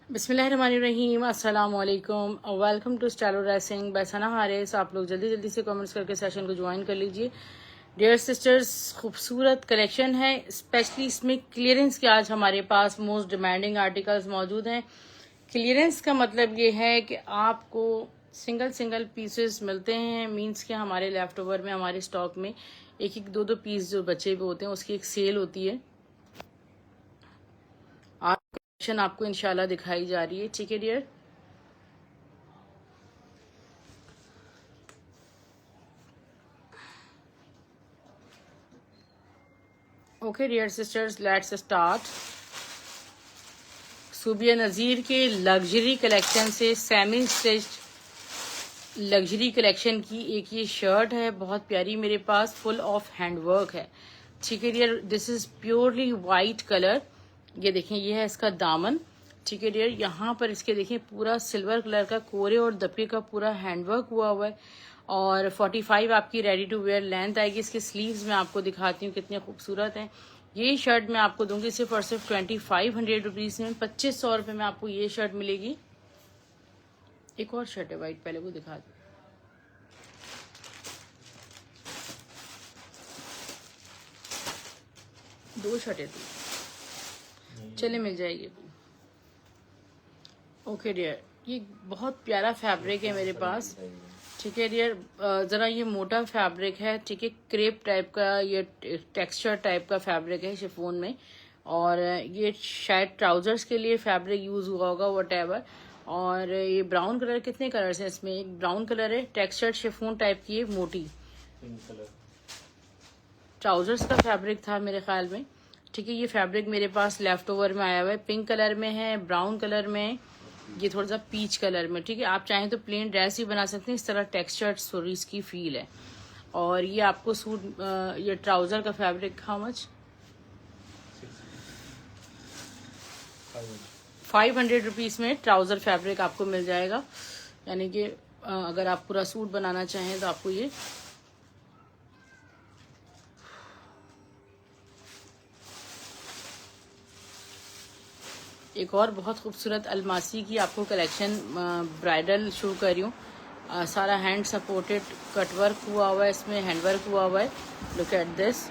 बिस्मिल्लाहिर्रहमानिर्रहीम, अस्सलाम वालेकुम, welcome to Stylo dressing by Sana Haris. आप लोग जल्दी जल्दी से कमेंट्स करके सेशन को ज्वाइन कर लीजिए। डियर सिस्टर्स, खूबसूरत कलेक्शन है, स्पेशली इसमें क्लियरेंस के आज हमारे पास मोस्ट डिमांडिंग आर्टिकल्स मौजूद हैं। क्लियरेंस का मतलब ये है कि आपको सिंगल सिंगल पीसेस मिलते हैं, मींस के हमारे लेफ्ट ओवर में हमारे स्टॉक में एक एक दो दो पीस जो बचे हुए होते हैं उसकी एक सेल होती है। कलेक्शन आपको इंशाल्लाह दिखाई जा रही है, ठीक है dear. Okay dear sisters, let's start. Subia Nazir के लग्जरी कलेक्शन से सेमी स्टिच्ड लग्जरी कलेक्शन की एक ये शर्ट है, बहुत प्यारी, मेरे पास फुल ऑफ हैंडवर्क है, ठीक है dear. This is purely white colour. ये देखें, ये है इसका दामन, ठीक है डियर। यहाँ पर इसके देखें पूरा सिल्वर कलर का कोरे और दपे का पूरा हैंडवर्क हुआ है और 45 आपकी रेडी टू वेयर लेंथ आएगी। इसके स्लीव्स में आपको दिखाती हूँ कितने खूबसूरत हैं। ये शर्ट मैं आपको दूंगी सिर्फ और सिर्फ 2500 रुपीज़ में, 2500 रुपये में आपको ये शर्ट मिलेगी। एक और शर्ट है वाइट, पहले वो दिखा दो। दो शर्टें थी, चले मिल जाएगी। ओके डियर, ये बहुत प्यारा फैब्रिक है मेरे पास, ठीक है डियर। ज़रा ये मोटा फैब्रिक है, ठीक है, क्रेप टाइप का, ये टेक्सचर टाइप का फैब्रिक है शिफॉन में, और ये शायद ट्राउजर्स के लिए फैब्रिक यूज़ हुआ होगा, वट। और ये ब्राउन कलर, कितने कलर्स हैं इसमें? एक ब्राउन कलर है, टेक्सचर शिफॉन टाइप की है, मोटी। ट्राउजर्स का फैब्रिक था मेरे ख्याल में, ठीक है। ये फैब्रिक मेरे पास लेफ्ट ओवर में आया हुआ है, पिंक कलर में है, ब्राउन कलर में, ये थोड़ा सा पीच कलर में, ठीक है। आप चाहें तो प्लेन ड्रेस ही बना सकते हैं, इस तरह टेक्सचर स्टोरीज की फील है। और ये आपको सूट, ये ट्राउजर का फैब्रिक हाउ मच? 500 रुपीज़ में ट्राउजर फैब्रिक आपको मिल जाएगा। यानी कि अगर आप पूरा सूट बनाना चाहें तो आपको ये एक और बहुत खूबसूरत अलमासी की आपको कलेक्शन ब्राइडल शो कर रही हूँ। सारा हैंड सपोर्टेड कटवर्क हुआ हुआ है, इसमें हैंडवर्क हुआ हुआ है। लुक एट दिस,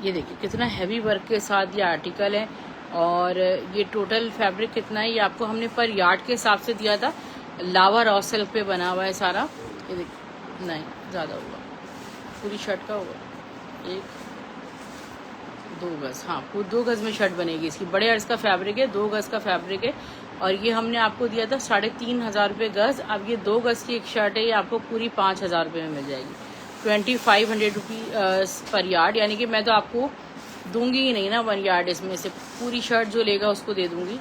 ये देखिए कितना हैवी वर्क के साथ ये आर्टिकल है। और ये टोटल फैब्रिक कितना है, ये आपको हमने पर यार्ड के हिसाब से दिया था। लावा रॉ सिल्क पे बना हुआ है सारा। ये देखिए, नहीं ज़्यादा होगा, पूरी शर्ट का होगा 2 गज, हाँ, वो 2 गज में शर्ट बनेगी इसकी। बड़े अर्ज का फैब्रिक है, 2 गज का फैब्रिक है, और ये हमने आपको दिया था 3500 रुपये गज। अब ये 2 गज की एक शर्ट है, ये आपको पूरी 5000 रुपये में मिल जाएगी, 2500 रुपीज़ पर यार्ड। यानी कि मैं तो आपको दूंगी ही नहीं ना 1 यार्ड, इसमें से पूरी शर्ट जो लेगा उसको दे दूंगी।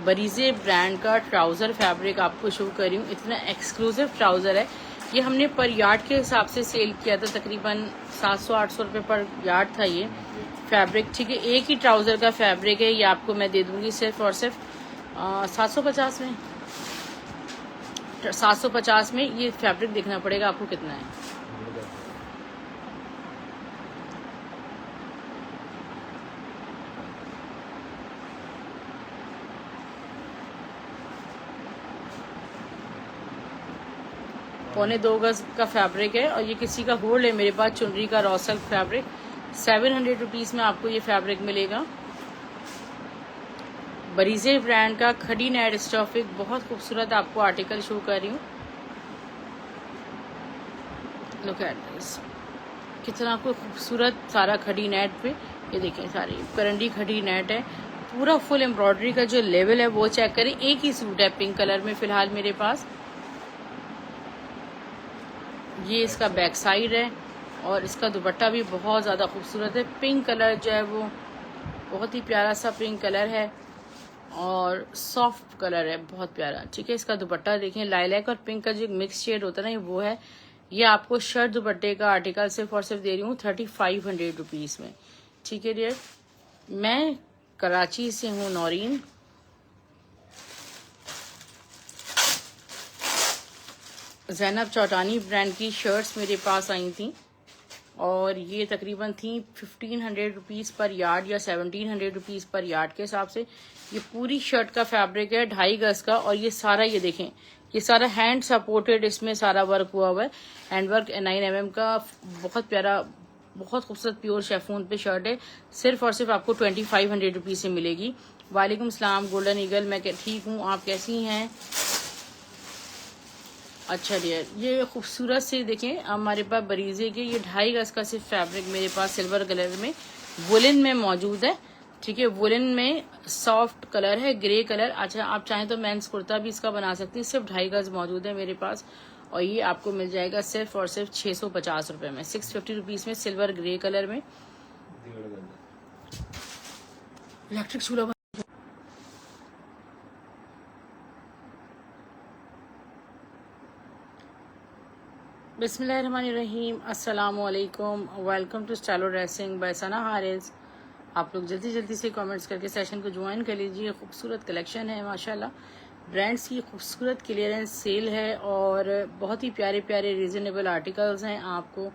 बरीजे ब्रांड का ट्राउज़र फैब्रिक आपको शो कर रही हूँ, इतना एक्सक्लूसिव ट्राउज़र है। ये हमने पर यार्ड के हिसाब से सेल किया था, तकरीबन 700-800 रुपये पर यार्ड था ये फैब्रिक, ठीक है। एक ही ट्राउज़र का फैब्रिक है, ये आपको मैं दे दूंगी सिर्फ और सिर्फ 750 में। 750 में ये फैब्रिक देखना पड़ेगा आपको कितना है। पौने 2 गज का फैब्रिक है, और ये किसी का होल्ड है मेरे पास, चुनरी का रॉ सिल्क फैब्रिक। 700 रुपीज़ में आपको ये फैब्रिक मिलेगा। बरीजे ब्रांड का खड़ी नेट स्टफिक, बहुत खूबसूरत आपको आर्टिकल शो कर रही हूँ। लुक एट दिस, कितना आपको खूबसूरत सारा खड़ी नेट पे, ये देखें सारी करंडी खड़ी नेट है, पूरा फुल एम्ब्रॉयडरी का जो लेवल है वो चेक करें। एक ही सूट है पिंक कलर में फिलहाल मेरे पास। ये इसका बैक साइड है, और इसका दुपट्टा भी बहुत ज़्यादा खूबसूरत है। पिंक कलर जो है वो बहुत ही प्यारा सा पिंक कलर है, और सॉफ्ट कलर है, बहुत प्यारा, ठीक है। इसका दुपट्टा देखें, लाइलैक और पिंक का जो मिक्स शेड होता है ना, ये वो है। ये आपको शर्ट दुपट्टे का आर्टिकल सिर्फ और सिर्फ दे रही हूँ 3500 रुपीज़ में, ठीक है डियर। मैं कराची से हूँ, नौरीन। ज़ैनब चौटानी ब्रांड की शर्ट्स मेरे पास आई थी, और ये तकरीबन थी 1500 रुपीज़ पर यार्ड या 1700 रुपीज़ पर यार्ड के हिसाब से। ये पूरी शर्ट का फैब्रिक है 2.5 गज का, और ये सारा ये देखें, ये सारा हैंड सपोर्टेड इसमें सारा वर्क हुआ हुआ है। हैंड वर्क 9 mm का, बहुत प्यारा, बहुत खूबसूरत प्योर शेफून पे शर्ट है। सिर्फ और सिर्फ आपको 2500 रुपीज़ से मिलेगी। वालेकुम सलाम गोल्डन ईगल, मैं ठीक हूँ, आप कैसी हैं? अच्छा डियर, ये खूबसूरत से देखें हमारे पास बरीजे के, ये 2.5 गज का सिर्फ फैब्रिक मेरे पास सिल्वर कलर में वुलन में मौजूद है। ठीक है, वुलन में सॉफ्ट कलर है, ग्रे कलर। अच्छा, आप चाहें तो मेंस कुर्ता भी इसका बना सकती है। सिर्फ 2.5 गज मौजूद है मेरे पास, और ये आपको मिल जाएगा सिर्फ और सिर्फ 650 रुपए में, 650 रुपीज में, सिल्वर ग्रे कलर में। इलेक्ट्रिक चूल्हा बिस्मिल्लाहिर्रहमानिर्रहीम, अस्सलामुअलैकुम, welcome to Stylo dressing by Sana Haris. आप लोग जल्दी जल्दी से कमेंट्स करके सेशन को ज्वाइन कर लीजिए। खूबसूरत कलेक्शन है माशाल्लाह, ब्रांड्स की खूबसूरत क्लियरेंस सेल है और बहुत ही प्यारे प्यारे रीजनेबल आर्टिकल्स हैं। आपको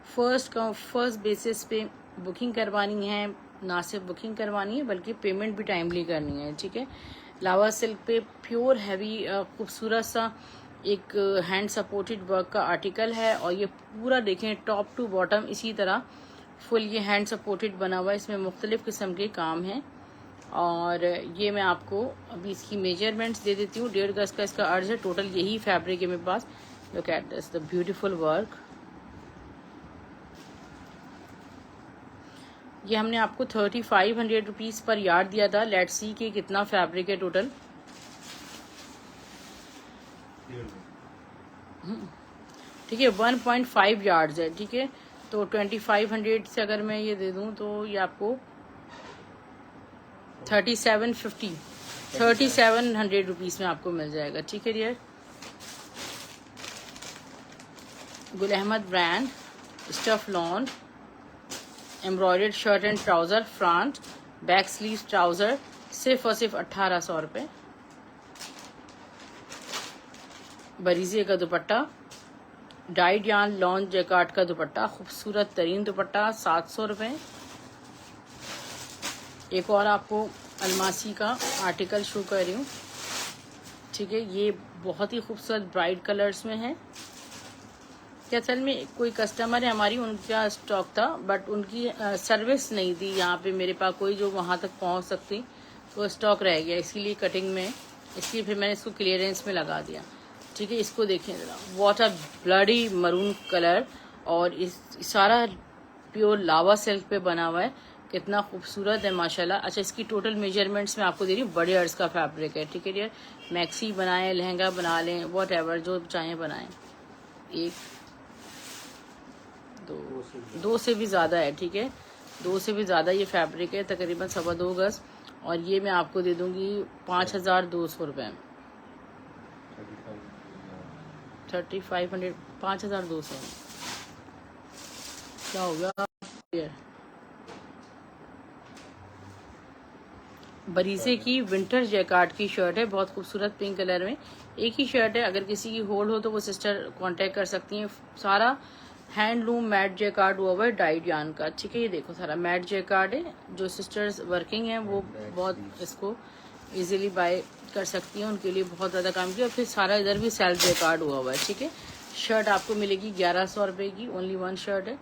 फर्स्ट बेसिस पे बुकिंग करवानी है, ना सिर्फ बुकिंग करवानी है बल्कि पेमेंट भी टाइमली करनी है। ठीक है, लावा सिल्क पे प्योर हैवी खूबसूरत सा एक हैंड सपोर्टेड वर्क का आर्टिकल है, और ये पूरा देखें टॉप टू बॉटम इसी तरह फुल ये हैंड सपोर्टेड बना हुआ है। इसमें मुख्तलिफ किस्म के काम हैं, और ये मैं आपको अभी इसकी मेजरमेंट्स दे देती हूँ। 1.5 गज का इसका अर्ज है, टोटल यही फैब्रिक है मेरे पास। Look at this, the beautiful work. ये हमने आपको 3500 रुपीज पर यार्ड दिया था। लेट्स सी कि कितना फैब्रिक है टोटल। ठीक है, 1.5 यार्ड्स है। ठीक है, तो 2500 से अगर मैं ये दे दूं तो ये आपको 3700 रुपीज में आपको मिल जाएगा। ठीक है dear, Gul Ahmed brand, stuff lawn, embroidered shirt and trouser, front back sleeve trouser, सिर्फ और सिर्फ 1800 रुपए। बरीजे का dupatta, dyed yarn launch jacquard का दुपट्टा, खूबसूरत तरीन दुपट्टा, 700 रुपए। एक और आपको अलमासी का आर्टिकल शो कर रही हूँ। ठीक है, ये बहुत ही खूबसूरत ब्राइट कलर्स में है। क्या असल में कोई कस्टमर है हमारी, उनका स्टॉक था बट उनकी सर्विस नहीं थी यहाँ पे मेरे पास कोई जो वहाँ तक पहुँच सकती, तो स्टॉक रह गया, इसीलिए कटिंग में, इसलिए फिर मैंने इसको क्लियरेंस में लगा दिया। ठीक है, इसको देखें जरा, what a bloody maroon colour, और इस सारा प्योर लावा सिल्क पे बना हुआ है, कितना खूबसूरत है माशाल्लाह। अच्छा, इसकी टोटल मेजरमेंट्स में आपको दे रही हूँ, बड़े अर्ज का फैब्रिक है। ठीक है डियर, मैक्सी बनाएं, लहंगा बना लें, वॉट एवर जो चाहें बनाएं। 1 2 से भी ज़्यादा है। ठीक है, 2 से भी ज़्यादा ये फैब्रिक है, तकरीबन 2.25 गज, और ये मैं आपको दे दूंगी 5200 रुपये। 3500, 5200 क्या हो गया। बरीजे की विंटर जैकार्ड की शर्ट है, बहुत खूबसूरत पिंक कलर में। एक ही शर्ट है, अगर किसी की होल्ड हो तो वो सिस्टर कांटेक्ट कर सकती हैं। सारा हैंडलूम मैट जैकार्ड हुआ हुआ है डाइड यान का। ठीक है, ये देखो सारा मैट जैकार्ड है, जो सिस्टर्स वर्किंग हैं वो बहुत इसको इजीली बाय कर सकती हैं, उनके लिए बहुत ज़्यादा काम किया। और फिर सारा इधर भी सेल्फ जैकार्ड हुआ हुआ है। ठीक है, शर्ट आपको मिलेगी 1100 रुपये की, ओनली 1 शर्ट है।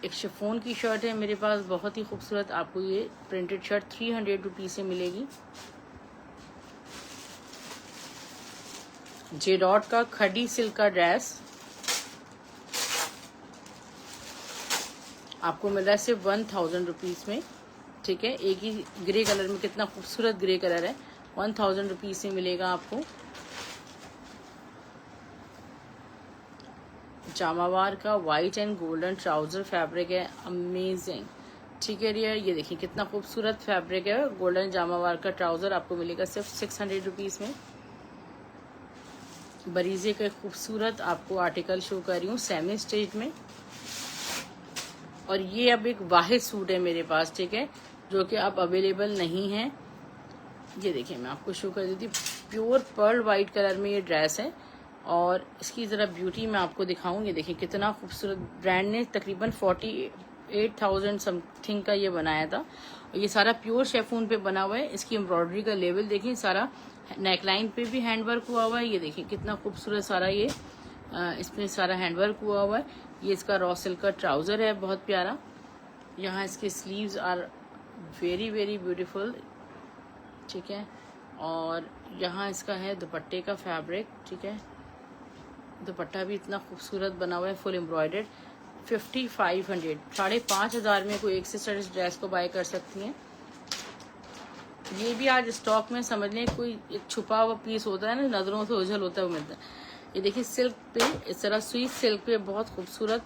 एक शिफॉन की शर्ट है मेरे पास, बहुत ही खूबसूरत, आपको ये प्रिंटेड शर्ट 300 रुपीज से मिलेगी। जे डॉट का खड़ी सिल्क का ड्रेस आपको मिल रहा है सिर्फ 1000 रुपीज में। ठीक है, एक ही ग्रे कलर में, कितना खूबसूरत ग्रे कलर है, 1000 रुपीज से मिलेगा आपको। जामावार का white and golden trouser fabric है, अमेजिंग। ठीक है डियर, ये देखिए कितना खूबसूरत फैब्रिक है, गोल्डन जामावार का ट्राउजर आपको मिलेगा सिर्फ 600 रुपीज में। बरीजे का खूबसूरत आपको आर्टिकल शो कर रही हूँ सेमी स्टिच में, और ये अब एक वाहिद सूट है मेरे पास। ठीक है, जो कि अब अवेलेबल नहीं है। ये देखिए मैं आपको शो कर देती हूँ, प्योर पर्ल वाइट कलर में ये ड्रेस है, और इसकी ज़रा ब्यूटी मैं आपको दिखाऊँ। ये देखिए कितना खूबसूरत, ब्रांड ने तकरीबन 48,000 समथिंग का ये बनाया था। और ये सारा प्योर शेफून पे बना हुआ है। इसकी एम्ब्रॉयडरी का लेवल देखिए, सारा नेकलाइन पे भी हैंडवर्क हुआ हुआ है। ये देखिए कितना खूबसूरत सारा ये इसमें सारा हैंडवर्क हुआ हुआ है। ये इसका रॉ सिल्क का ट्राउज़र है, बहुत प्यारा। यहाँ इसके sleeves are very very beautiful, ठीक है। और यहाँ इसका है दुपट्टे का फैब्रिक, ठीक है। दुपट्टा भी इतना खूबसूरत बना हुआ है, फुल एम्ब्रॉयडर्ड। 5500 5,500 में कोई एक से स्टाइलिश ड्रेस को बाय कर सकती हैं। ये भी आज स्टॉक में, समझ लें कोई एक छुपा हुआ पीस होता है ना, नज़रों से ओझल होता है, वो मिलता है। ये देखिए सिल्क पे, इस तरह स्वीट सिल्क पे बहुत खूबसूरत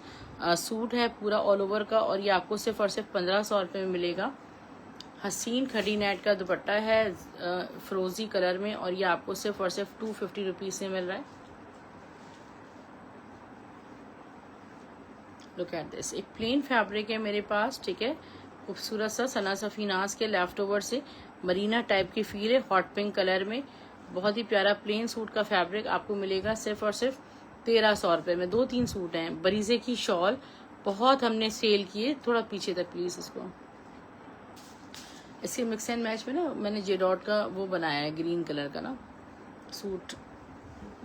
सूट है पूरा ऑल ओवर का। और ये आपको सिर्फ और सिर्फ 1500 रुपये में मिलेगा। हसीन खड़ी नेट का दुपट्टा है फिरोजी कलर में, और ये आपको सिर्फ और सिर्फ 250 रुपीज़ से मिल रहा है। लुक एट दिस, एक प्लेन फैब्रिक है मेरे पास, ठीक है। खूबसूरत सा सना सफीनाज के लेफ्ट ओवर से मरीना टाइप की फील है, हॉट पिंक कलर में। बहुत ही प्यारा प्लेन सूट का फैब्रिक आपको मिलेगा सिर्फ और सिर्फ 1300 रुपये में। 2-3 सूट हैं। बरीजे की शॉल बहुत हमने सेल किए, थोड़ा पीछे तक प्लीज इसको। इसके मिक्स एंड मैच में ना मैंने जे डॉट का वो बनाया है, ग्रीन कलर का ना सूट,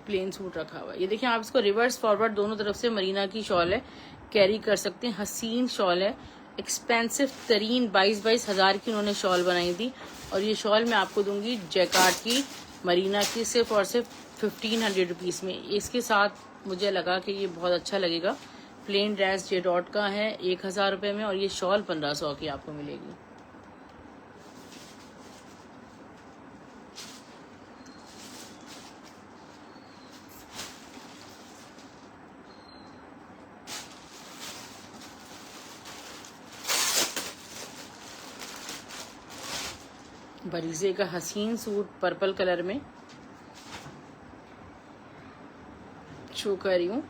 प्लेन सूट रखा हुआ है। ये देखिए आप इसको रिवर्स फॉरवर्ड दोनों तरफ से मरीना की शॉल है, कैरी कर सकते हैं। हसीन शॉल है, एक्सपेंसिव तरीन 22-22 हज़ार की उन्होंने शॉल बनाई थी। और ये शॉल मैं आपको दूंगी जैकार्ड की, मरीना की, सिर्फ और सिर्फ 1500 रुपीज़ में। इसके साथ मुझे लगा कि ये बहुत अच्छा लगेगा। प्लेन ड्रेस जे डॉट का है 1000 रुपये में, और ये शॉल 1500 की आपको मिलेगी। बरीजे का हसीन सूट पर्पल कलर में शो कर रही हूँ,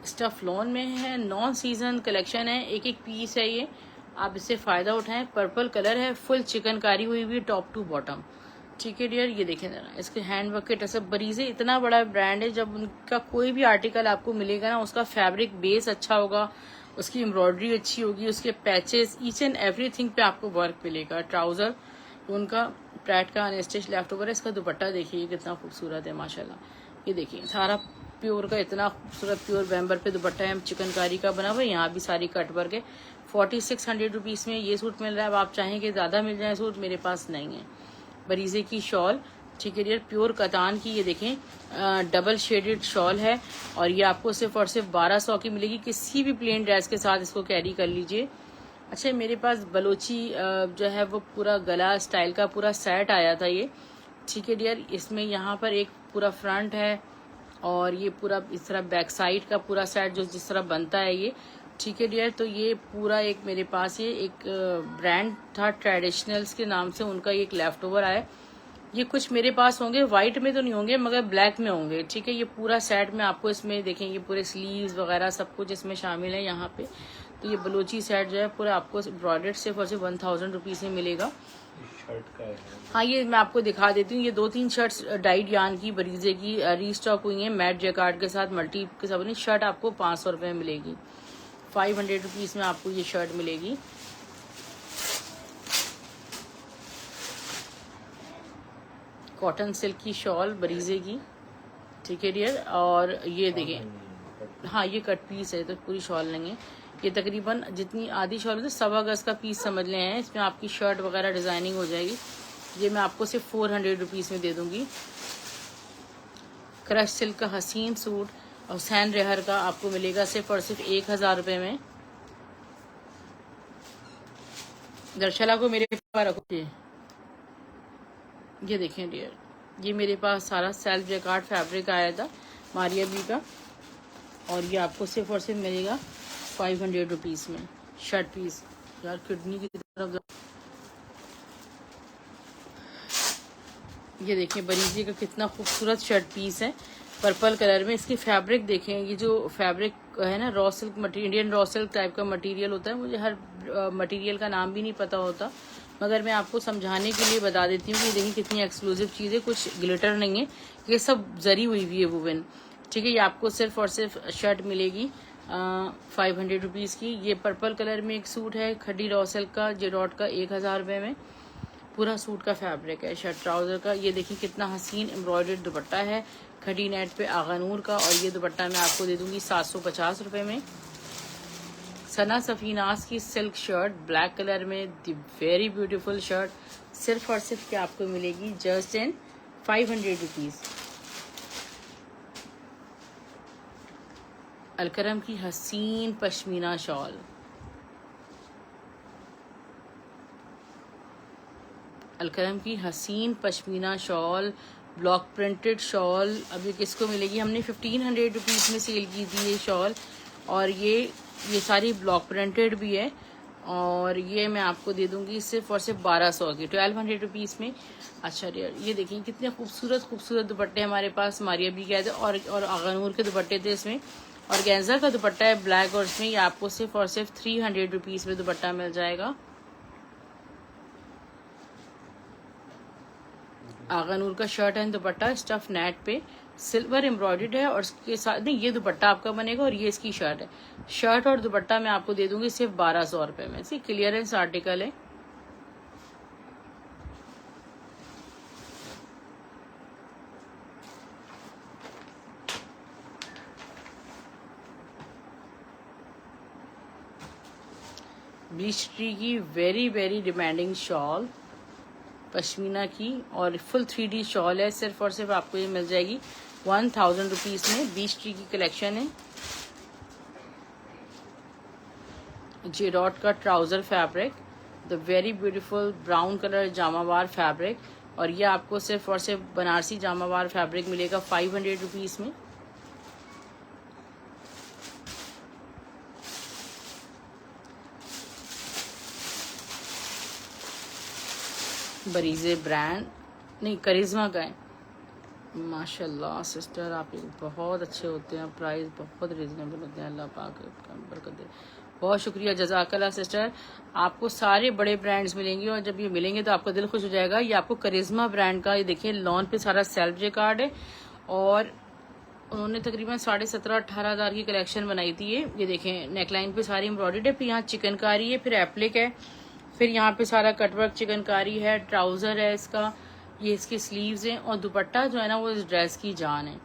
स्टफ लॉन में है, नॉन सीजन कलेक्शन है। एक एक पीस है ये, आप इससे फ़ायदा उठाएं। पर्पल कलर है, फुल चिकनकारी हुई हुई टॉप टू बॉटम, ठीक है डियर। ये देखें जरा इसके हैंड वर्क के टसब। बरीजे इतना बड़ा ब्रांड है, जब उनका कोई भी आर्टिकल आपको मिलेगा ना, उसका फैब्रिक बेस अच्छा होगा, उसकी एम्ब्रॉयडरी अच्छी होगी, उसके पैचेस ईच एंड एवरीथिंग पे आपको वर्क मिलेगा। ट्राउज़र उनका प्रैट का अनस्टिच लेफ्ट ओवर है। इसका दुपट्टा देखिए कितना खूबसूरत है माशाल्लाह। ये देखिए सारा प्योर का इतना खूबसूरत प्योर बैम्बर पे दुपट्टा है, चिकनकारी का बना हुआ है। यहाँ भी सारी कट वर्क है। 4600 रुपीज़ में ये सूट मिल रहा है। अब आप चाहें कि ज़्यादा मिल जाए सूट, मेरे पास नहीं है। बरीजे की शॉल, ठीक है डियर, प्योर कतान की। ये देखें डबल शेडेड शॉल है, और ये आपको सिर्फ और सिर्फ 1200 की मिलेगी। किसी भी प्लेन ड्रेस के साथ इसको कैरी कर लीजिए। अच्छा, मेरे पास बलोची जो है वो पूरा गला स्टाइल का पूरा सेट आया था ये, ठीक है डियर। इसमें यहाँ पर एक पूरा फ्रंट है, और ये पूरा इस तरह बैक साइड का पूरा सेट जो जिस तरह बनता है ये, ठीक है डियर। तो ये पूरा एक मेरे पास ये एक ब्रांड था ट्रेडिशनल्स के नाम से, उनका ये एक लेफ्ट ओवर आया। ये कुछ मेरे पास होंगे, व्हाइट में तो नहीं होंगे मगर ब्लैक में होंगे, ठीक है। ये पूरा सेट में आपको इसमें देखें, ये पूरे स्लीव्स वगैरह सब कुछ इसमें शामिल है यहाँ पे। तो ये बलोची सेट जो है पूरा आपको ब्रॉडेड सिर्फ और सिर्फ 1000 रुपीज़ में मिलेगा। शर्ट का है। हाँ, ये मैं आपको दिखा देती हूँ। ये 2-3 शर्ट्स डाइड यान की बरीजे की रीस्टॉक हुई हैं मैट जैकार्ड के साथ, मल्टी के साथ बनी। शर्ट आपको 500 रुपये में मिलेगी। 500 रुपीज़ में आपको ये शर्ट मिलेगी। कॉटन सिल्क की शॉल बरीजे की, ठीक है डियर। और ये देखें, हाँ ये कट पीस है तो पूरी शॉल नहीं है। ये तकरीबन जितनी आधी शॉल है तो 1.25 गज का पीस समझ लें हैं। इसमें आपकी शर्ट वगैरह डिजाइनिंग हो जाएगी। ये मैं आपको सिर्फ 400 रुपीज़ में दे दूंगी। क्रश सिल्क का हसीन सूट और हुसैन रेहर का आपको मिलेगा सिर्फ और सिर्फ 1000 रुपये में। दर्शला को मेरे पास रखो। ये देखें डियर, ये मेरे पास सारा सेल्फ जैकार्ड फैब्रिक आया था मारिया बी का, और ये आपको सिर्फ और सिर्फ मिलेगा 500 रुपीज़ में। शर्ट पीस यार किडनी की तरफ। ये देखिए बरीजे का कितना खूबसूरत शर्ट पीस है पर्पल कलर में। इसकी फैब्रिक देखें, ये जो फैब्रिक है ना raw silk material, Indian raw silk type का मटेरियल होता है। मुझे हर मटेरियल का नाम भी नहीं पता होता, मगर मैं आपको समझाने के लिए बता देती हूँ कि देखिए कितनी एक्सक्लूसिव चीज़ है। कुछ ग्लिटर नहीं है, ये सब जरी हुई है वुवन। ठीक है। ये आपको सिर्फ और सिर्फ शर्ट मिलेगी 500 रुपीज़ की। ये पर्पल कलर में एक सूट है खड्डी रॉ सिल्क का, जेडॉट का, 1000 रुपये में पूरा सूट का फैब्रिक है। शर्ट ट्राउजर का ये देखिए कितना हसीन एम्ब्रॉयडर्ड दुपट्टा है खड़ी नेट पे आगा नूर का। और ये दुपट्टा मैं आपको दे दूंगी 750 रुपये में। सना सफीनास की सिल्क शर्ट ब्लैक कलर में, द वेरी ब्यूटीफुल शर्ट, सिर्फ और सिर्फ क्या आपको मिलेगी जस्ट इन 500 रुपीज़। अलकरम की हसीन पश्मीना शॉल, अलकरम की हसीन pashmina shawl, block printed shawl. अभी किसको मिलेगी? हमने 1500 रुपीज़ में सेल की थी ये शॉल। और ये सारी ब्लॉक प्रिंटेड भी है। और ये मैं आपको दे दूंगी सिर्फ और सिर्फ 1200 की, 1200 रुपीज़ में। अच्छा ये देखिए कितने खूबसूरत खूबसूरत दुपट्टे हमारे पास मारिया भी गए थे और आगानूर के दुपट्टे थे इसमें। और गेंजा का दुपट्टा है ब्लैक, और इसमें ये आपको सिर्फ और सिर्फ 300 रुपीज़ में दुपट्टा मिल जाएगा। आगानूर का shirt and dupatta stuff net पे सिल्वर एम्ब्रॉयडर्ड है। और इसके साथ नहीं, ये दुपट्टा आपका बनेगा और ये इसकी शर्ट है। शर्ट और दुपट्टा मैं आपको दे दूंगी सिर्फ 1200 रुपये में। सी क्लियरेंस आर्टिकल है। ब्लीच ट्री की very very demanding shawl pashmina की, और फुल 3D शॉल है। सिर्फ और सिर्फ आपको ये मिल जाएगी 1000 रुपीज़ में। बीच ट्री की कलेक्शन है। जेडॉट का trouser fabric, the very beautiful brown colour Jamawar fabric. और ये आपको सिर्फ और सिर्फ बनारसी जामावार फैब्रिक मिलेगा 500 रुपीज़ में। बरीजे ब्रांड नहीं, करिश्मा का है। माशाल्लाह सिस्टर आप बहुत अच्छे होते हैं, प्राइस बहुत रिजनेबल होते हैं। अल्लाह पाक बरकत दे। बहुत शुक्रिया, जज़ाकल्लाह सिस्टर। आपको सारे बड़े ब्रांड्स मिलेंगे और जब ये मिलेंगे तो आपका दिल खुश हो जाएगा। ये आपको करिश्मा ब्रांड का, ये देखिए लॉन पे सारा सेल्फ जे कार्ड है। और उन्होंने तकरीबन 17,500-18,000 की कलेक्शन बनाई थी। ये देखें नेकलाइन पे सारी एम्ब्रॉयडर्ड है, फिर यहाँ चिकनकारी है, फिर एप्लिक है, फिर यहाँ पे सारा कटवर्क चिकनकारी है। ट्राउजर है इसका, ये इसकी स्लीव्स हैं। और दुपट्टा जो है ना वो इस ड्रेस की जान है।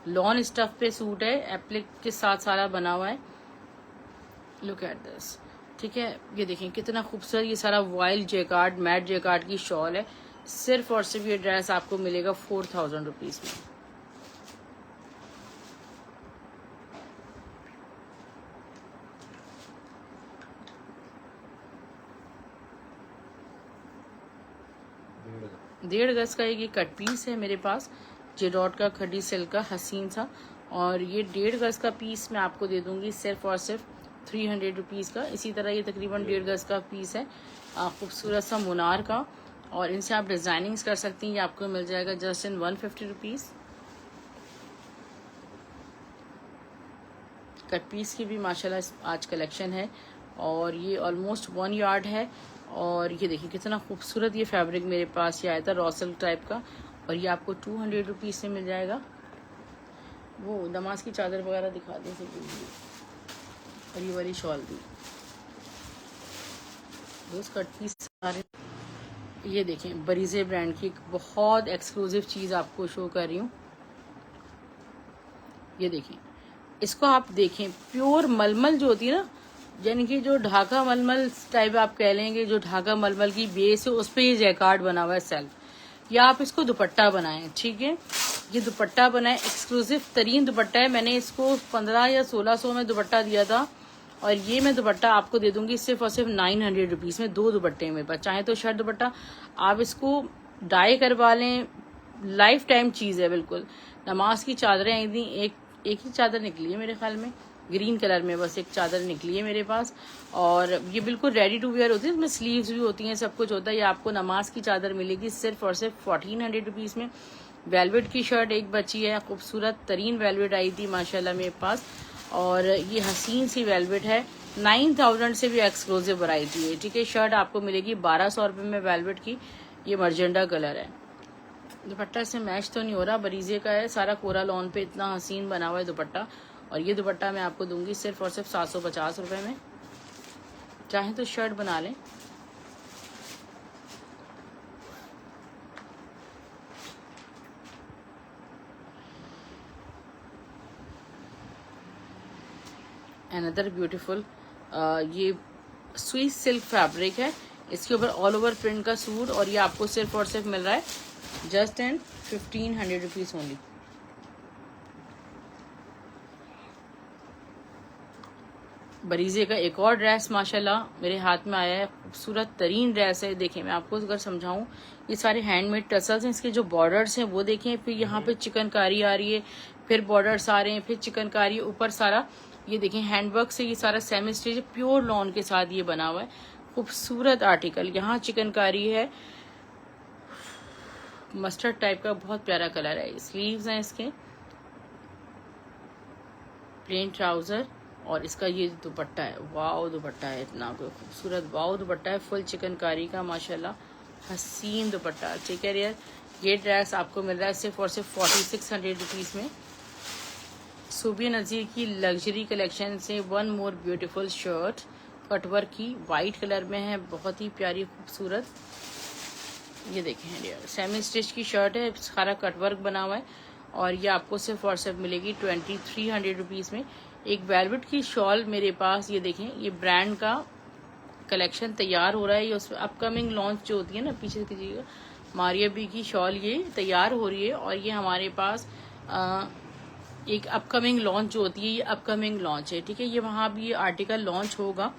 लॉन स्टफ पे सूट है, एप्लिक के साथ सारा बना हुआ है। लुक एट दिस, ठीक है। ये देखें कितना खूबसूरत, ये सारा वाइल्ड जेकार्ड मैट जेकार्ड की शॉल है। सिर्फ और सिर्फ ये ड्रेस आपको मिलेगा 4000 रुपीज़ में। डेढ़ गज का ये कट पीस है मेरे पास, जेडॉट का खड़ी सिल्क का हसीन सा। और ये 1.5 गज का पीस मैं आपको दे दूंगी सिर्फ और सिर्फ 300 रुपीज़ का। इसी तरह ये तकरीबन 1.5 गज का पीस है खूबसूरत सा मुनार का। और इनसे आप डिज़ाइनिंग्स कर सकती हैं। ये आपको मिल जाएगा just in 150 rupees. Cut piece की भी माशाल्लाह आज कलेक्शन है। और ये ऑलमोस्ट 1 यार्ड है। और ये देखिए कितना खूबसूरत ये फैब्रिक मेरे पास ये आया था रॉ सिल्क टाइप का। और ये आपको 200 रुपीज़ से मिल जाएगा। वो नमाज की चादर वगैरह दिखा दें सब। और ये वाली शॉल भी दोस्त कट पीस सारे। ये देखें बरीजे ब्रांड की बहुत एक्सक्लूसिव चीज़ आपको शो कर रही हूँ। ये देखें, इसको आप देखें, प्योर मलमल जो होती है ना, यानी कि जो ढाका मलमल टाइप आप कह लेंगे, जो ढाका मलमल की बेस है उस पर ये जैकार्ड बना हुआ है सेल्फ। या आप इसको दुपट्टा बनाएं, ठीक है। ये दुपट्टा बनाए, एक्सक्लूसिव तरीन दुपट्टा है। मैंने इसको 1500 या 1600 में दुपट्टा दिया था। और ये मैं दुपट्टा आपको दे दूंगी सिर्फ और सिर्फ 900 रुपीज़ में। 2 दुपट्टे मेरे पास, चाहे तो शर्ट दुपट्टा आप इसको डाई करवा लें, लाइफ टाइम चीज़ है बिल्कुल। नमाज की चादरें एक ही चादर निकली है मेरे ख्याल में, ग्रीन कलर में बस एक चादर निकली है मेरे पास। और ये बिल्कुल रेडी टू वेयर होती है, इसमें स्लीव्स भी होती हैं, सब कुछ होता है। ये आपको नमाज की चादर मिलेगी सिर्फ और सिर्फ 1400 रुपीज़ में। वेलवेट की शर्ट एक बची है, खूबसूरत तरीन वेलवेट आई थी माशाल्लाह मेरे पास। और ये हसीन सी वेलवेट है, 9000 से भी एक्सक्लूसिव वैरायटी है, ठीक है। शर्ट आपको मिलेगी 1200 रुपये में वेलवेट की। ये मर्जेंडा कलर है, दुपट्टा से मैच तो नहीं हो रहा, बरीजे का है, सारा कोरा लॉन पे इतना हसीन बना हुआ है दुपट्टा। और ये दुपट्टा मैं आपको दूंगी सिर्फ और सिर्फ 750 रुपये में। चाहे तो शर्ट बना लें। अनदर ब्यूटीफुल ये स्विस सिल्क फैब्रिक है, इसके ऊपर ऑल ओवर प्रिंट का सूट, और ये आपको सिर्फ और सिर्फ मिल रहा है जस्ट एंड 1500 रुपीज़ ओनली। बरीजे का एक और ड्रेस माशाल्लाह मेरे हाथ में आया है, खूबसूरत तरीन ड्रेस है। देखें मैं आपको अगर समझाऊं, ये सारे हैंडमेड टसल्स हैं, इसके जो बॉर्डर्स हैं वो देखें, फिर यहाँ पे चिकनकारी आ रही है, फिर बॉर्डर्स आ रहे हैं, फिर चिकनकारी, ऊपर सारा ये देखें हैंडवर्क से ये सारा सेमी स्टिच प्योर लॉन के साथ ये बना हुआ है, खूबसूरत आर्टिकल। यहाँ चिकनकारी है, मस्टर्ड टाइप का बहुत प्यारा कलर है। स्लीव्स हैं इसके, प्लेन ट्राउजर, और इसका ये दुपट्टा है, वाव दुपट्टा है, इतना कोई खूबसूरत वाव दुपट्टा है, फुल चिकनकारी का माशाल्लाह हसीन दुपट्टा। ठीक है यार, ये ड्रेस आपको मिल रहा है सिर्फ और सिर्फ 4600 रुपीज़ में। सूबिया नज़ीर की लग्जरी कलेक्शन से one more beautiful shirt, cutwork की, वाइट कलर में है, बहुत ही प्यारी खूबसूरत। ये देखें यार, सेमी स्टिच की शर्ट है, सारा कटवर्क बना हुआ है, और ये आपको सिर्फ और सिर्फ मिलेगी 2300 रुपीज़ में। एक वेलवेट की शॉल मेरे पास, ये देखें, ये ब्रांड का कलेक्शन तैयार हो रहा है, ये उस अपकमिंग लॉन्च जो होती है ना, पीछे कीजिएगा, मारिया बी की शॉल ये तैयार हो रही है, और ये हमारे पास एक अपकमिंग लॉन्च जो होती है, ये अपकमिंग लॉन्च है। ठीक है, ये वहाँ भी ये आर्टिकल लॉन्च होगा,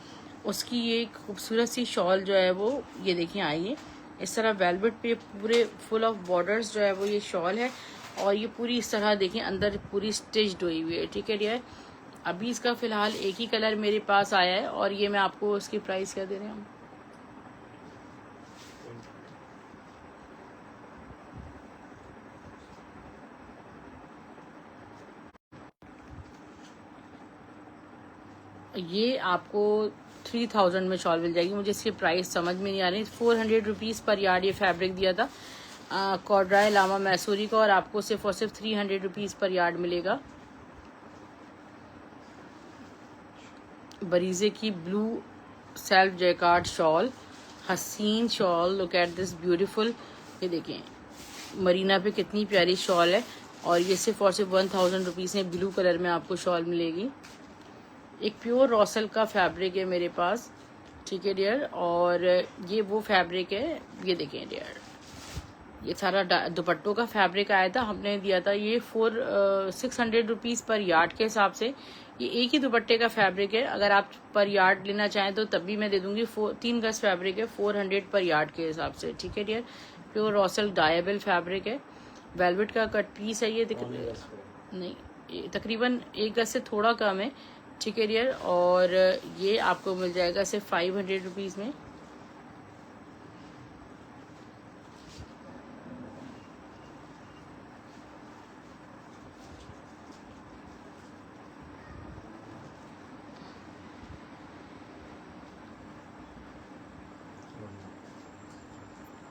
उसकी ये खूबसूरत सी शॉल जो है वो ये देखिए आई है, इस तरह वेलवेट पे पूरे फुल ऑफ बॉर्डर्स जो है वो ये शॉल है, और ये पूरी इस तरह देखें अंदर पूरी स्टिच्ड हुई हुई है। ठीक है डियर, अभी इसका फिलहाल एक ही कलर मेरे पास आया है, और ये मैं आपको उसकी प्राइस क्या दे रहे हैं, ये आपको 3000 में शॉल मिल जाएगी। मुझे इसकी प्राइस समझ में नहीं आ रही। 400 रुपीज़ पर यार्ड ये फैब्रिक दिया था कॉर्ड्राई लामा मैसूरी का, और आपको सिर्फ और सिर्फ 300 रुपीज़ पर यार्ड मिलेगा। बरीजे की ब्लू सेल्फ जैकार्ड शॉल, हसीन shawl, look at this beautiful. ये देखें मरीना पे कितनी प्यारी शॉल है, और ये सिर्फ और सिर्फ 1000 रुपीज़ में ब्लू कलर में आपको शॉल मिलेगी। एक प्योर रॉसल का फैब्रिक है मेरे पास। ठीक है डियर, और ये वो फैब्रिक है, ये देखें डियर, ये सारा दुपट्टों का फैब्रिक आया था, हमने दिया था ये 600 रुपीज़ पर यार्ड के हिसाब से। ये एक ही दुपट्टे का फैब्रिक है, अगर आप पर यार्ड लेना चाहें तो तब भी मैं दे दूंगी। 3 गज फैब्रिक है, 400 पर यार्ड के हिसाब से। ठीक है डियर, प्योर रॉसल डायबल फैब्रिक है, वेलवेट का कट पीस है, ये नहीं ये तकरीबन 1 गज से थोड़ा कम है। ठीक है डियर, और ये आपको मिल जाएगा सिर्फ 500 रुपीज़ में।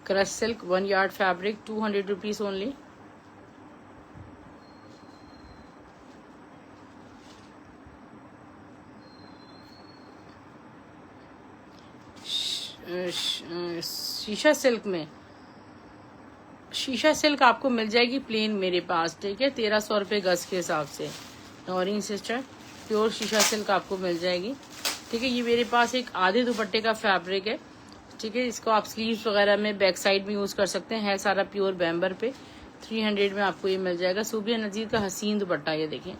Crush silk 1 yard fabric 200 rupees only. शीशा सिल्क में, शीशा सिल्क आपको मिल जाएगी प्लेन मेरे पास। ठीक है, 1300 रुपये गज के हिसाब से। नौरीन सिस्टर, प्योर शीशा सिल्क आपको मिल जाएगी। ठीक है, ये मेरे पास एक आधे दुपट्टे का फैब्रिक है। ठीक है, इसको आप स्लीव्स वगैरह में बैक साइड में यूज़ कर सकते हैं, है सारा प्योर बैम्बर पे। 300 में आपको ये मिल जाएगा। सूबिया नज़ीर का हसीन दुपट्टा, ये देखें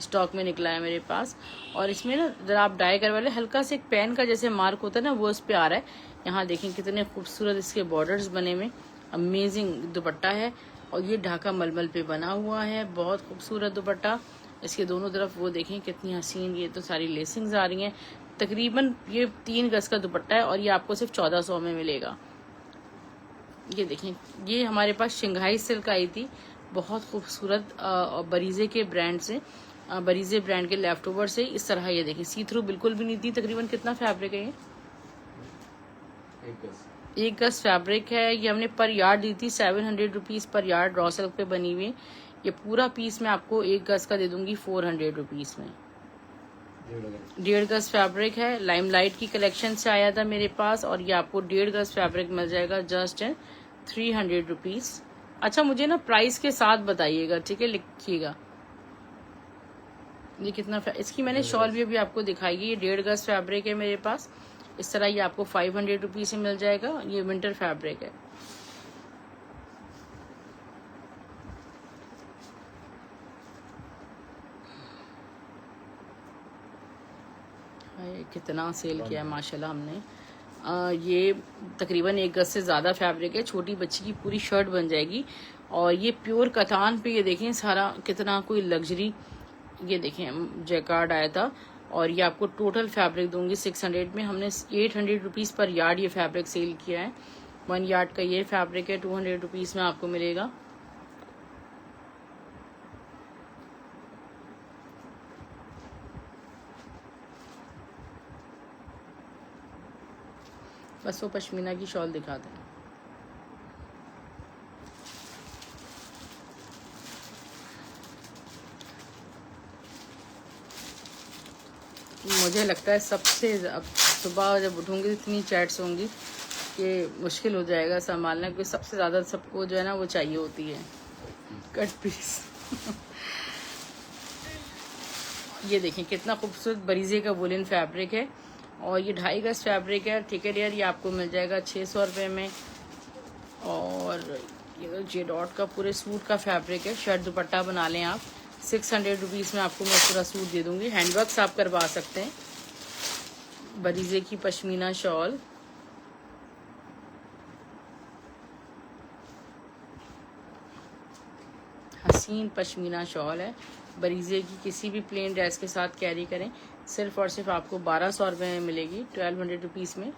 स्टॉक में निकला है मेरे पास, और इसमें ना जरा आप डाई करवा लें, हल्का से एक पेन का जैसे मार्क होता है ना, वो इस पे आ रहा है। यहाँ देखें कितने खूबसूरत इसके बॉर्डर्स बने हुए, अमेजिंग दुपट्टा है, और ये ढाका मलमल पे बना हुआ है, बहुत खूबसूरत दुपट्टा। इसके दोनों तरफ वो देखें कितनी हसीन, ये तो सारी लेसिंग्स आ रही हैं। तकरीबन ये 3 गज का दुपट्टा है, और ये आपको सिर्फ 1400 में मिलेगा। ये देखें, ये हमारे पास शंघाई सिल्क आई थी, बहुत खूबसूरत बरीजे के ब्रांड से, बरीजे ब्रांड के लेफ्ट ओवर से। इस तरह ये देखें सी थ्रू बिल्कुल भी नहीं थी। तकरीबन कितना फैब्रिक है ये, 1 गज फैब्रिक है, ये हमने पर यार्ड दी थी 700 रुपीज़ पर यार्ड, रॉ सिल्क पे बनी हुई। ये पूरा पीस मैं आपको 1 गज का दे दूंगी 400 रुपीज़ में। 1.5 गज फैब्रिक है, लाइमलाइट की कलेक्शन से आया था मेरे पास, और ये आपको 1.5 गज फैब्रिक मिल जाएगा जस्ट इन 300 रुपीज़। अच्छा, मुझे ना प्राइस के साथ बताइएगा, ठीक है, लिखिएगा ये कितना। इसकी मैंने शॉल भी अभी आपको दिखाई है। ये 1.5 गज फैब्रिक है मेरे पास, इस तरह ये आपको 500 रुपीज़ से मिल जाएगा। ये विंटर फैब्रिक है। कितना सेल किया है माशाल्लाह हमने। ये तकरीबन 1 गज से ज़्यादा फैब्रिक है, छोटी बच्ची की पूरी शर्ट बन जाएगी। और ये प्योर कतान पे, ये देखें सारा कितना कोई लग्जरी, ये देखें जैकार्ड आया था। और ये आपको टोटल फैब्रिक दूंगी 600 में। हमने 800 रुपीज़ पर यार्ड ये फैब्रिक सेल किया है। 1 यार्ड का ये फैब्रिक है, 200 रुपीज़ में आपको मिलेगा। बस वो पश्मीना की शॉल दिखाते हैं। मुझे लगता है सबसे, अब सुबह जब उठूंगी इतनी चैट्स होंगी कि मुश्किल हो जाएगा संभालना, क्योंकि सबसे ज़्यादा सबको जो है ना वो चाहिए होती है कट पीस। ये देखें कितना खूबसूरत बरीजे का वुलन फैब्रिक है, और ये 2.5 गज फैब्रिक है, ठीक है डियर। ये आपको मिल जाएगा 600 रुपये में। और ये जे डॉट का पूरे सूट का फैब्रिक है, शर्ट दुपट्टा बना लें आप। 600 रुपीज़ में आपको मैं पूरा सूट दे दूंगी। हैंडवर्क्स आप करवा सकते हैं। बरीजे की पश्मीना शॉल, हसीन पश्मीना शॉल है, बरीजे की किसी भी प्लेन ड्रेस के साथ कैरी करें। सिर्फ और सिर्फ आपको 1200 रुपये में मिलेगी, 1200 रुपीज़ में।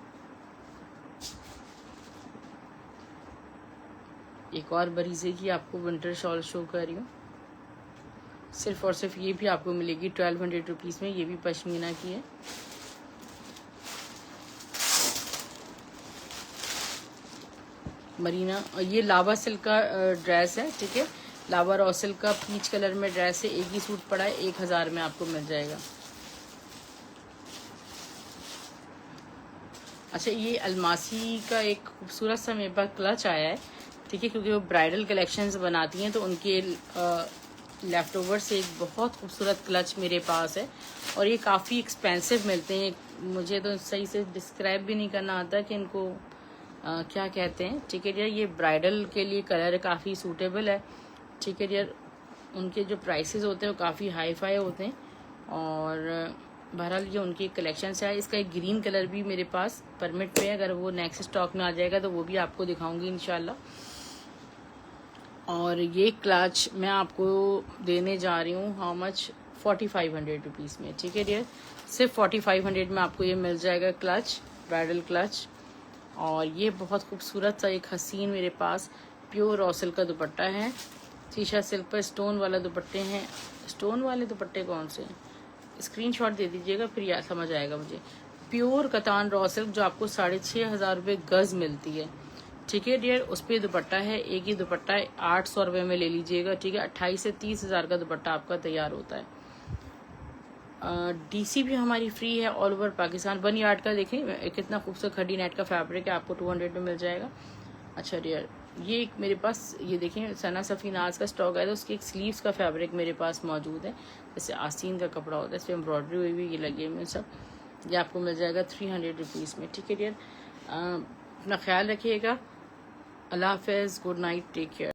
एक और बरीजे की आपको विंटर शॉल शो कर रही हूँ, सिर्फ और सिर्फ ये भी आपको मिलेगी 1200 रुपीज़ में। ये भी पश्मीना की है। मरीना, ये लावा सिल्क का ड्रेस है, ठीक है, लावा रॉ सिल्क का पीच कलर में ड्रेस है। एक ही सूट पड़ा है, 1000 में आपको मिल जाएगा। अच्छा, ये अलमासी का एक खूबसूरत सा मेरे पास क्लच आया है, ठीक है, क्योंकि वो ब्राइडल कलेक्शंस बनाती हैं तो उनके लेफ़्ट ओवर से एक बहुत खूबसूरत क्लच मेरे पास है। और ये काफ़ी एक्सपेंसिव मिलते हैं, मुझे तो सही से डिस्क्राइब भी नहीं करना आता कि इनको क्या कहते हैं, ठीक है डियर। ये ब्राइडल के लिए कलर काफ़ी सूटेबल है, ठीक है डियर। उनके जो प्राइसेस होते हैं वो काफ़ी हाई फाई होते हैं। और बहरहाल ये उनकी कलेक्शन से है। इसका एक ग्रीन कलर भी मेरे पास परमिट पे है, अगर वो नेक्स्ट स्टॉक में आ जाएगा तो वो भी आपको दिखाऊंगी इंशाल्लाह। और ये क्लच मैं आपको देने जा रही हूँ हाउ मच, 4500 रुपीज़ में, ठीक है डियर। सिर्फ 4500 में आपको ये मिल जाएगा क्लच, ब्राइडल क्लच। और ये बहुत खूबसूरत सा एक हसीन मेरे पास प्योर रॉ सिल्क का दुपट्टा है। शीशा सिल्क पर स्टोन वाला दुपट्टे हैं। स्टोन वाले दुपट्टे कौन से हैं, स्क्रीनशॉट दे दीजिएगा, फिर याद समझ आएगा मुझे। प्योर कतान रॉ सिल्क जो आपको 6500 रुपये गज मिलती है, ठीक है डियर। उस पर दुपट्टा है, एक ही दुपट्टा है, 800 रुपये में ले लीजिएगा, ठीक है। 28 से 30 हज़ार का दुपट्टा आपका तैयार होता है। डीसी भी हमारी फ्री है ऑल ओवर पाकिस्तान। 1 यार्ड का देखें कितना खूबसूरत खड़ी नेट का फैब्रिक है, आपको 200 में मिल जाएगा। अच्छा डियर, ये एक मेरे पास, ये देखें सना सफ़ी नाज का स्टॉक है, तो उसकी एक स्लीव्स का फैब्रिक मेरे पास मौजूद है, जैसे आस्तीन का कपड़ा होता है, इस पर एम्ब्रॉयडरी हुई हुई ये लगे हुए सब। ये आपको मिल जाएगा 300 रुपीज़ में, ठीक है डियर। अपना ख्याल रखिएगा। अल्लाह हाफ़िज़, गुड नाइट, टेक केयर।